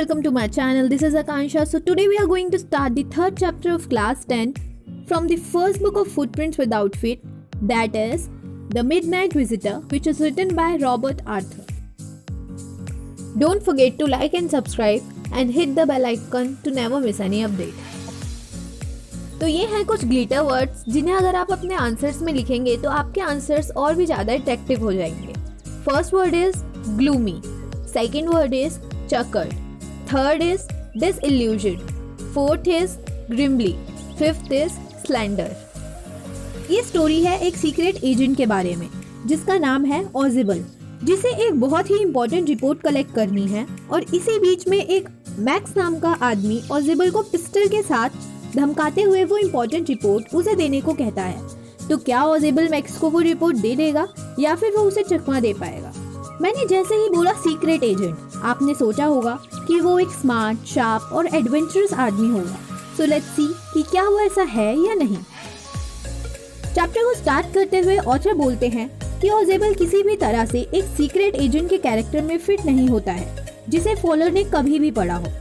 welcome to my channel. This is Akansha. So today we are going to start the third chapter of class 10 from the first book of Footprints Without Feet, that is The Midnight Visitor, which is written by Robert Arthur. Don't forget to like and subscribe and hit the bell icon to never miss any update. तो ये हैं कुछ glitter words जिन्हें अगर आप अपने answers में लिखेंगे तो आपके आंसर्स और भी ज़्यादा अट्रैक्टिव हो जाएंगे. First word is gloomy, second word is chequered, third is disillusioned, fourth is grimly, fifth is slender. ये स्टोरी है एक सीक्रेट एजेंट के बारे में जिसका नाम है ऑजिबल, जिसे एक बहुत ही इम्पोर्टेंट रिपोर्ट कलेक्ट करनी है. और इसी बीच में एक मैक्स नाम का आदमी ऑजिबल को पिस्टल के साथ धमकाते हुए वो इम्पोर्टेंट रिपोर्ट उसे देने को कहता है. तो क्या ऑजिबल मैक्स को वो रिपोर्ट दे देगा या फिर वो उसे चकमा दे पाएगा? मैंने जैसे ही बोला सीक्रेट एजेंट, आपने सोचा होगा कि वो एक स्मार्ट, शार्प और एडवेंचरस आदमी होगा. सो लेट्स सी कि क्या वो ऐसा है या नहीं. चैप्टर को स्टार्ट करते हुए ऑथर बोलते हैं कि ऑजिबल किसी भी तरह से एक सीक्रेट एजेंट के कैरेक्टर में फिट नहीं होता है जिसे फॉलर ने कभी भी पढ़ा हो.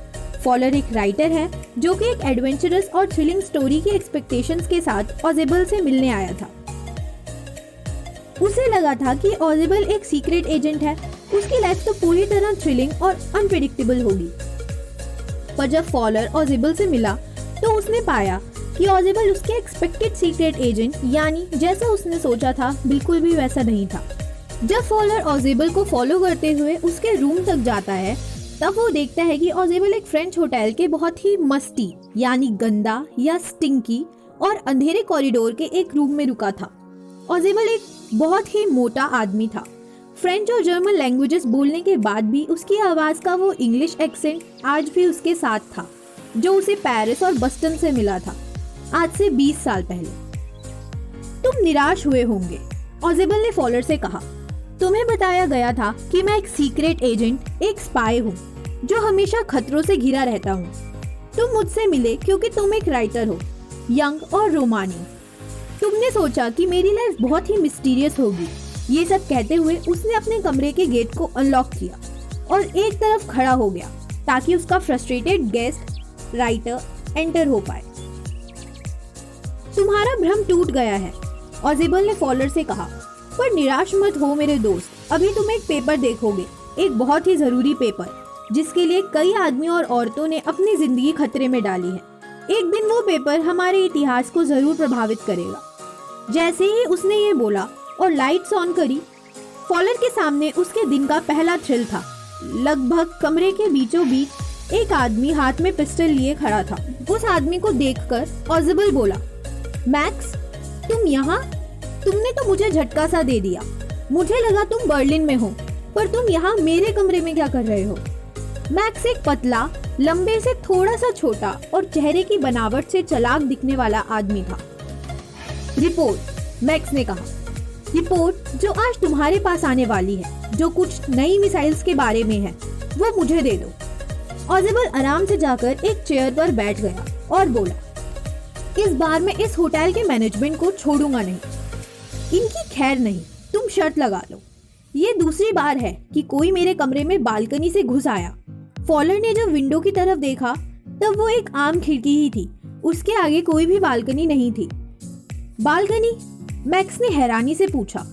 फॉलर एक राइटर है जो कि एक एडवेंचरस और थ्रिलिंग स्टोरी की एक्सपेक्टेशंस के साथ ऑजिबल से मिलने आया था. उसे लगा था कि ऑजिबल एक सीक्रेट एजेंट है, उसकी लाइफ तो पूरी तरह थ्रिलिंग और अनप्रेडिक्टेबल होगी. पर जब फॉलर ऑजिबल से मिला तो उसने पाया कि ऑजिबल उसके एक्सपेक्टेड सीक्रेट एजेंट यानी जैसा उसने सोचा था बिल्कुल भी वैसा नहीं था. जब फॉलर ऑजिबल को फॉलो करते हुए उसके रूम तक जाता है तब वो देखता है कि ऑजिबल एक फ्रेंच होटल के बहुत ही मस्ती यानी गंदा या स्टिंकी और अंधेरे कॉरिडोर के एक रूम में रुका था. ऑजिबल एक बहुत ही मोटा आदमी था. फ्रेंच और जर्मन लैंग्वेजेस बोलने के बाद भी उसकी आवाज का वो इंग्लिश एक्सेंट आज भी उसके साथ था जो उसे पेरिस और बस्टन से मिला था आज से 20 साल पहले. तुम निराश हुए होंगे, ऑजिबल ने फॉलर से कहा. तुम्हें बताया गया था कि मैं एक सीक्रेट एजेंट, एक स्पाई हूँ जो हमेशा खतरों से घिरा रहता हूँ. तुम मुझसे मिले क्योंकि तुम एक राइटर हो, यंग और रोमानी. तुमने सोचा कि मेरी लाइफ बहुत ही मिस्टीरियस होगी. ये सब कहते हुए उसने अपने कमरे के गेट को अनलॉक किया और एक तरफ खड़ा हो गया ताकि उसका फ्रस्ट्रेटेड गेस्ट राइटर एंटर हो पाए. तुम्हारा भ्रम टूट गया है, ऑजिबल ने फॉलर से कहा. पर निराश मत हो मेरे दोस्त, अभी तुम एक पेपर देखोगे, एक बहुत ही जरूरी पेपर जिसके लिए कई आदमी और औरतों ने अपनी जिंदगी खतरे में डाली है. एक दिन वो पेपर हमारे इतिहास को जरूर प्रभावित करेगा. जैसे ही उसने ये बोला और लाइट्स ऑन करी, फॉलर के सामने उसके दिन का पहला थ्रिल था. लगभग कमरे के बीचों बीच एक आदमी हाथ में पिस्टल लिए खड़ा था. उस आदमी को देखकर ऑजिबल बोला, मैक्स तुम यहाँ? तुमने तो मुझे झटका सा दे दिया. मुझे लगा तुम बर्लिन में हो, पर तुम यहाँ मेरे कमरे में क्या कर रहे हो? मैक्स एक पतला, लंबे से थोड़ा सा छोटा और चेहरे की बनावट से चालाक दिखने वाला आदमी था. रिपोर्ट, मैक्स ने कहा. रिपोर्ट जो आज तुम्हारे पास आने वाली है, जो कुछ नई मिसाइल्स के बारे में है, वो मुझे दे दो. ऑजिबल आराम से जाकर एक चेयर पर बैठ गया और बोला, इस बार मैं इस होटल के मैनेजमेंट को छोड़ूंगा नहीं. इनकी खैर नहीं, तुम शर्त लगा लो. ये दूसरी बार है कि कोई मेरे कमरे में बालकनी से घुस आया. फॉलर ने जब विंडो की तरफ देखा तब वो एक आम खिड़की ही थी, उसके आगे कोई भी बालकनी नहीं थी. बालकनी? मैक्स ने हैरानी से पूछा.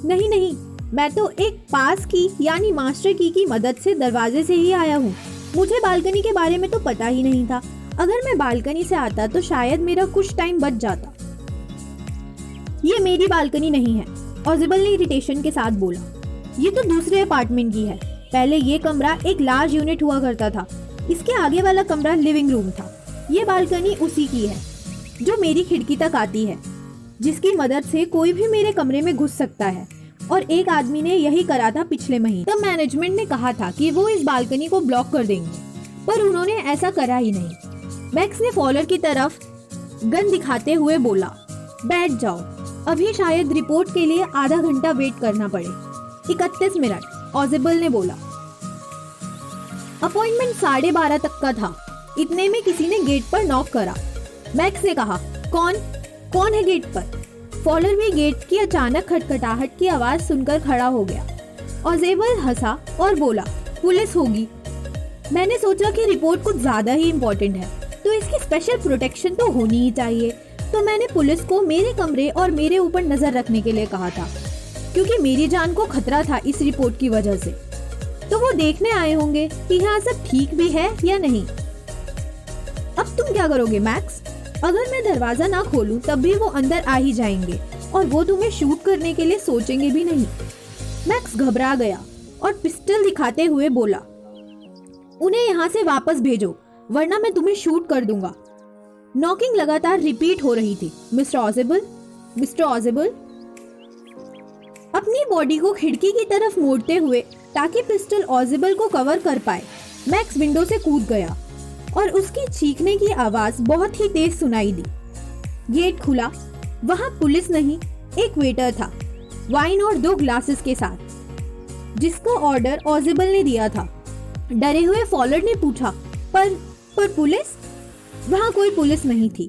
नहीं नहीं, मैं तो एक पास की यानी मास्टर की मदद से दरवाजे से ही आया हूँ. मुझे बालकनी के बारे में तो पता ही नहीं था. अगर मैं बालकनी से आता तो शायद मेरा कुछ टाइम बच जाता. ये मेरी बालकनी नहीं है, ऑजिबल ने इरिटेशन के साथ बोला. ये तो दूसरे अपार्टमेंट की है. पहले ये कमरा एक लार्ज यूनिट हुआ करता था. इसके आगे वाला कमरा लिविंग रूम था. ये बालकनी उसी की है जो मेरी खिड़की तक आती है, जिसकी मदद से कोई भी मेरे कमरे में घुस सकता है. और एक आदमी ने यही करा था पिछले महीने. तब मैनेजमेंट ने कहा था कि वो इस बालकनी को ब्लॉक कर देंगे, पर उन्होंने ऐसा करा ही नहीं. मैक्स ने फॉलर की तरफ गन दिखाते हुए बोला, बैठ जाओ, अभी शायद रिपोर्ट के लिए आधा घंटा वेट करना पड़े. 31 मिनट, ऑजिबल ने बोला. अपॉइंटमेंट 12:30 तक का था. इतने में किसी ने गेट पर नॉक करा. मैक्स ने कहा, कौन है गेट पर? फॉलर भी गेट की अचानक खटखटाहट की आवाज सुनकर खड़ा हो गया. ऑजिबल हंसा और बोला, पुलिस होगी. मैंने सोचा कि रिपोर्ट कुछ ज्यादा ही इम्पोर्टेंट है, तो इसकी स्पेशल प्रोटेक्शन तो होनी ही चाहिए। तो मैंने पुलिस को मेरे कमरे और मेरे ऊपर नजर रखने के लिए कहा था, क्योंकि मेरी जान को खतरा था इस रिपोर्ट की वजह से। तो वो देखने आए होंगे कि यहाँ सब ठीक भी है या नहीं। अब तुम क्या करोगे मैक्स? अगर मैं दरवाजा ना खोलूं तब भी वो अंदर आ ही जाएंगे और वो तुम्हें शूट करने के लिए सोचेंगे भी नहीं। मैक्स घबरा गया और पिस्टल दिखाते हुए बोला, उन्हें यहाँ से वापस भेजो वरना मैं तुम्हें शूट कर दूंगा। नॉकिंग लगातार रिपीट हो रही थी। Mister ऑजेबल, mister ऑजेबल। अपनी बॉडी को खिड़की की तरफ मोड़ते हुए ताकि पिस्टल ऑजेबल को कवर कर पाए, मैक्स विंडो से कूद गया और उसकी चीखने की आवाज बहुत ही तेज सुनाई दी। गेट खुला। वहां पुलिस नहीं, एक वेटर था, वाइन और 2 ग्लासेस के साथ, जिसको ऑर्डर ऑजेबल ने दिया था। डरे हुए फॉलर ने पूछा, पर पुलिस? वहां कोई पुलिस नहीं थी।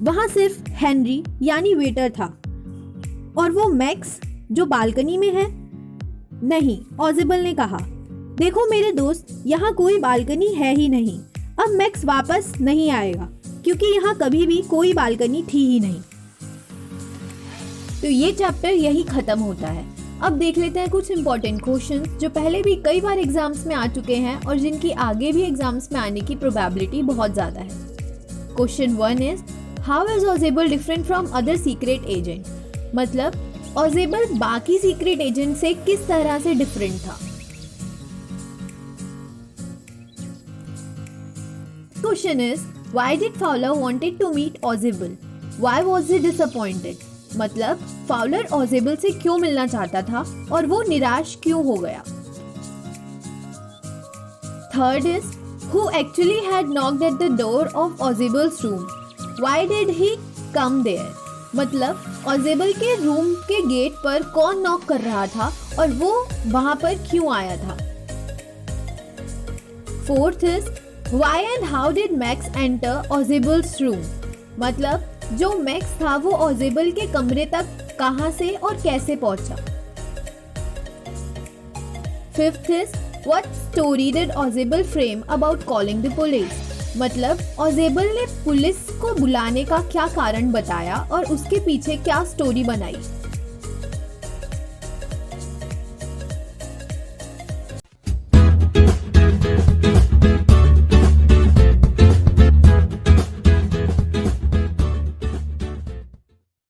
वहां सिर्फ हेनरी यानी वेटर था। और वो मैक्स जो बालकनी में है? नहीं, ऑजेबल ने कहा, देखो मेरे दोस्त, यहाँ कोई बालकनी है ही नहीं। अब मैक्स वापस नहीं आएगा क्योंकि यहाँ कभी भी कोई बालकनी थी ही नहीं। तो ये चैप्टर यही खत्म होता है। अब देख लेते हैं कुछ इंपॉर्टेंट क्वेश्चंस जो पहले भी कई बार एग्जाम्स में आ चुके हैं और जिनकी आगे भी एग्जाम्स में आने की प्रोबेबिलिटी बहुत ज़्यादा है। Question 1 is, how is ऑजेबल different from other secret agent? मतलब ऑजेबल बाकी सीक्रेट एजेंट से किस तरह से डिफरेंट था। Question is, why did Fowler wanted to meet Ozable? Why was he disappointed? मतलब फाउलर ऑजेबल से क्यों मिलना चाहता था और वो निराश क्यों हो गया। Third is, who actually had knocked at the door of Ozable's room? Why did he come there? मतलब ऑजेबल के रूम के गेट पर कौन नॉक कर रहा था और वो वहां पर क्यों आया था। Fourth is, why and how did Max enter Ozable's room? मतलब जो मैक्स था वो ऑजेबल के कमरे तक कहां से और कैसे पहुंचा। Fifth is, what story did Ozable frame about calling the police? मतलब ऑजेबल ने पुलिस को बुलाने का क्या कारण बताया और उसके पीछे क्या स्टोरी बनाई।